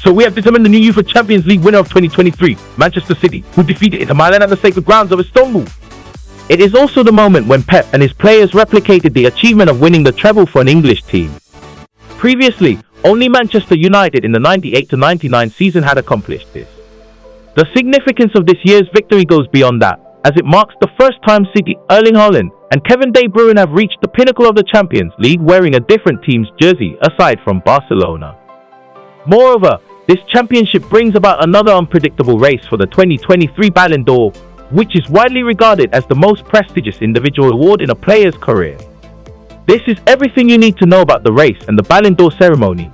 So we have determined the new UEFA Champions League winner of 2023, Manchester City, who defeated Inter Milan at the sacred grounds of Istanbul. It is also the moment when Pep and his players replicated the achievement of winning the treble for an English team. Previously, only Manchester United in the 98-99 season had accomplished this. The significance of this year's victory goes beyond that, as it marks the first time City, Erling Haaland, and Kevin De Bruyne have reached the pinnacle of the Champions League wearing a different team's jersey aside from Barcelona. Moreover, this championship brings about another unpredictable race for the 2023 Ballon d'Or, which is widely regarded as the most prestigious individual award in a player's career. This is everything you need to know about the race and the Ballon d'Or ceremony.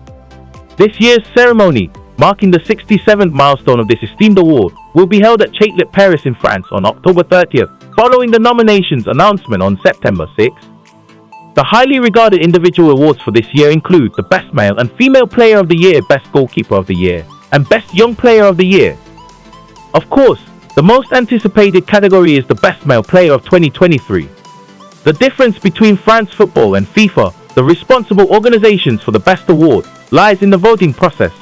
This year's ceremony, marking the 67th milestone of this esteemed award, will be held at Châtelet, Paris in France on October 30th, following the nominations announcement on September 6th. The highly regarded individual awards for this year include the Best Male and Female Player of the Year, Best Goalkeeper of the Year, and Best Young Player of the Year. Of course, the most anticipated category is the Best Male Player of 2023. The difference between France Football and FIFA, the responsible organizations for the Best Award, lies in the voting process.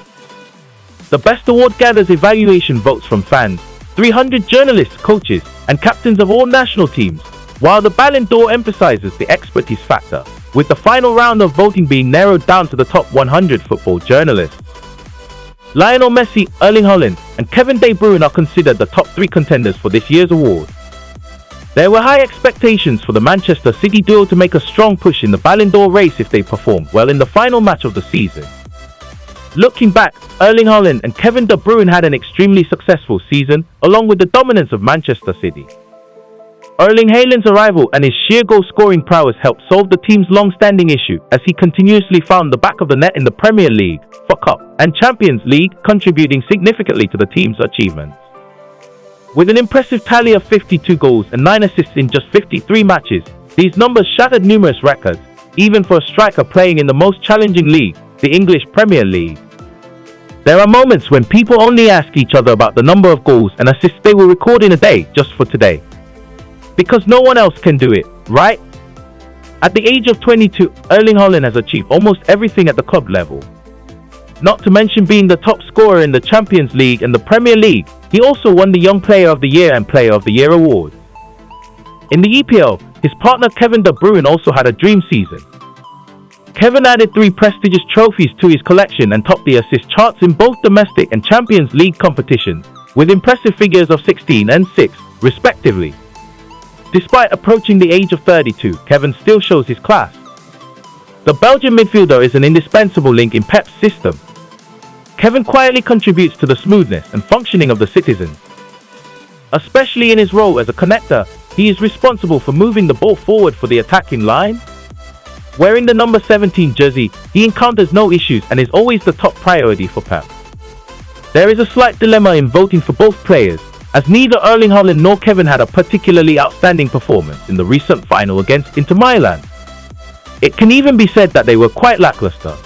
The Best Award gathers evaluation votes from fans, 300 journalists, coaches, and captains of all national teams, while the Ballon d'Or emphasizes the expertise factor, with the final round of voting being narrowed down to the top 100 football journalists. Lionel Messi, Erling Haaland, and Kevin De Bruyne are considered the top 3 contenders for this year's award. There were high expectations for the Manchester City duo to make a strong push in the Ballon d'Or race if they performed well in the final match of the season. Looking back, Erling Haaland and Kevin De Bruyne had an extremely successful season, along with the dominance of Manchester City. Erling Haaland's arrival and his sheer goal-scoring prowess helped solve the team's long-standing issue, as he continuously found the back of the net in the Premier League, FA Cup, and Champions League, contributing significantly to the team's achievements. With an impressive tally of 52 goals and 9 assists in just 53 matches, these numbers shattered numerous records, even for a striker playing in the most challenging league, the English Premier League. There are moments when people only ask each other about the number of goals and assists they will record in a day just for today. Because no one else can do it, right? At the age of 22, Erling Haaland has achieved almost everything at the club level. Not to mention being the top scorer in the Champions League and the Premier League, he also won the Young Player of the Year and Player of the Year awards. In the EPL, his partner Kevin De Bruyne also had a dream season. Kevin added 3 prestigious trophies to his collection and topped the assist charts in both domestic and Champions League competitions, with impressive figures of 16 and 6, respectively. Despite approaching the age of 32, Kevin still shows his class. The Belgian midfielder is an indispensable link in Pep's system. Kevin quietly contributes to the smoothness and functioning of the citizens. Especially in his role as a connector, he is responsible for moving the ball forward for the attacking line. Wearing the number 17 jersey, he encounters no issues and is always the top priority for Pep. There is a slight dilemma in voting for both players, as neither Erling Haaland nor Kevin had a particularly outstanding performance in the recent final against Inter Milan. It can even be said that they were quite lackluster.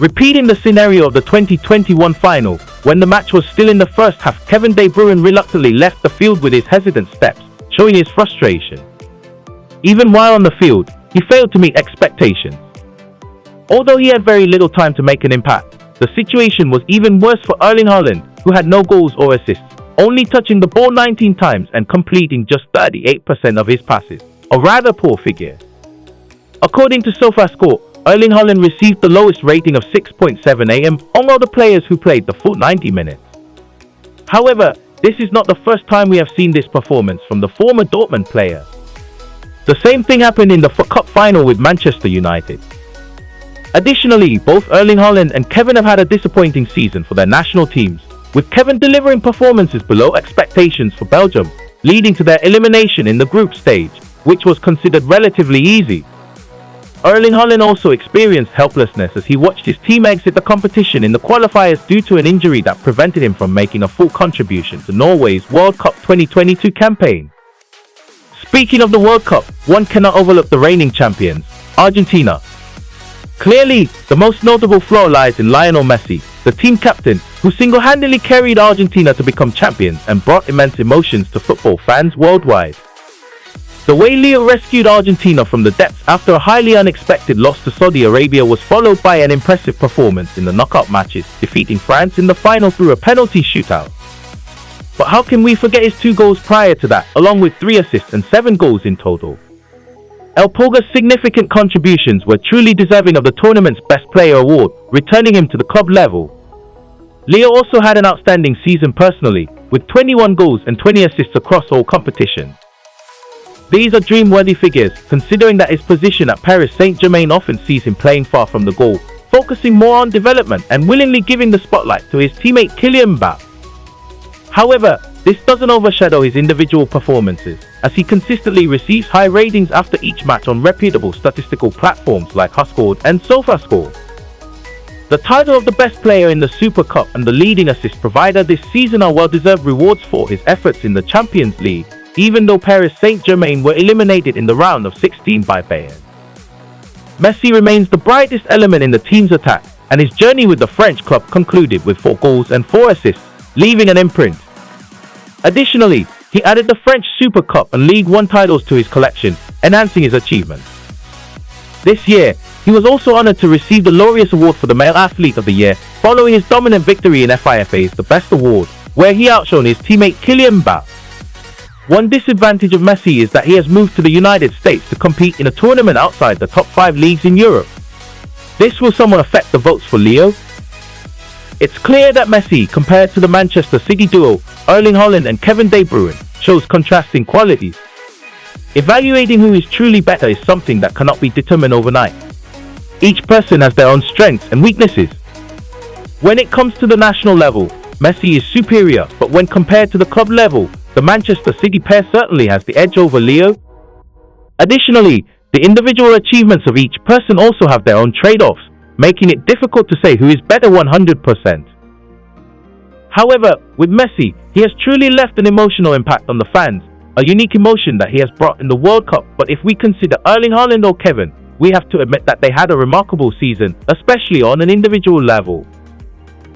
Repeating the scenario of the 2021 final, when the match was still in the first half, Kevin De Bruyne reluctantly left the field with his hesitant steps, showing his frustration. Even while on the field, he failed to meet expectations. Although he had very little time to make an impact, the situation was even worse for Erling Haaland, who had no goals or assists, only touching the ball 19 times and completing just 38% of his passes, a rather poor figure. According to SofaScore, Erling Haaland received the lowest rating of 6.7 among all the players who played the full 90 minutes. However, this is not the first time we have seen this performance from the former Dortmund player. The same thing happened in the FA Cup final with Manchester United. Additionally, both Erling Haaland and Kevin have had a disappointing season for their national teams, with Kevin delivering performances below expectations for Belgium, leading to their elimination in the group stage, which was considered relatively easy. Erling Haaland also experienced helplessness as he watched his team exit the competition in the qualifiers due to an injury that prevented him from making a full contribution to Norway's World Cup 2022 campaign. Speaking of the World Cup, one cannot overlook the reigning champions, Argentina. Clearly, the most notable flaw lies in Lionel Messi, the team captain, who single-handedly carried Argentina to become champions and brought immense emotions to football fans worldwide. The way Leo rescued Argentina from the depths after a highly unexpected loss to Saudi Arabia was followed by an impressive performance in the knockout matches, defeating France in the final through a penalty shootout. But how can we forget his 2 goals prior to that, along with 3 assists and 7 goals in total? El Pulgar's significant contributions were truly deserving of the tournament's Best Player award, returning him to the club level. Leo also had an outstanding season personally, with 21 goals and 20 assists across all competitions. These are dream-worthy figures, considering that his position at Paris Saint-Germain often sees him playing far from the goal, focusing more on development and willingly giving the spotlight to his teammate Kylian Mbappe. However, this doesn't overshadow his individual performances, as he consistently receives high ratings after each match on reputable statistical platforms like HuScored and SofaScore. The title of the best player in the Super Cup and the leading assist provider this season are well-deserved rewards for his efforts in the Champions League, even though Paris Saint-Germain were eliminated in the round of 16 by Bayern. Messi remains the brightest element in the team's attack, and his journey with the French club concluded with 4 goals and 4 assists, leaving an imprint. Additionally, he added the French Super Cup and Ligue 1 titles to his collection, enhancing his achievements. This year, he was also honored to receive the Laureus Award for the Male Athlete of the Year, following his dominant victory in FIFA's The Best Award, where he outshone his teammate Kylian Mbappe. One disadvantage of Messi is that he has moved to the United States to compete in a tournament outside the top 5 leagues in Europe. This will somewhat affect the votes for Leo. It's clear that Messi, compared to the Manchester City duo Erling Haaland and Kevin De Bruyne, shows contrasting qualities. Evaluating who is truly better is something that cannot be determined overnight. Each person has their own strengths and weaknesses. When it comes to the national level, Messi is superior, but when compared to the club level, the Manchester City pair certainly has the edge over Leo. Additionally, the individual achievements of each person also have their own trade-offs, making it difficult to say who is better 100%. However, with Messi, he has truly left an emotional impact on the fans, a unique emotion that he has brought in the World Cup. But if we consider Erling Haaland or Kevin, we have to admit that they had a remarkable season, especially on an individual level.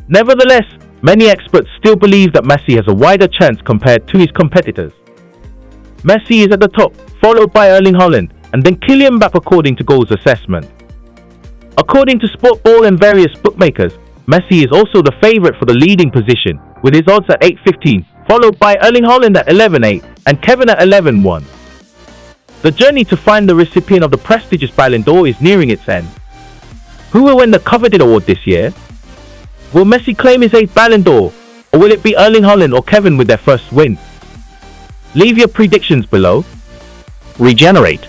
Nevertheless, many experts still believe that Messi has a wider chance compared to his competitors. Messi is at the top, followed by Erling Haaland, and then Kylian Mbappe according to Goals Assessment. According to Sportball and various bookmakers, Messi is also the favourite for the leading position, with his odds at 8.15, followed by Erling Haaland at 11.8 and Kevin at 11.1. The journey to find the recipient of the prestigious Ballon d'Or is nearing its end. Who will win the coveted award this year? Will Messi claim his 8th Ballon d'Or, or will it be Erling Haaland or Kevin with their first win? Leave your predictions below. Regenerate.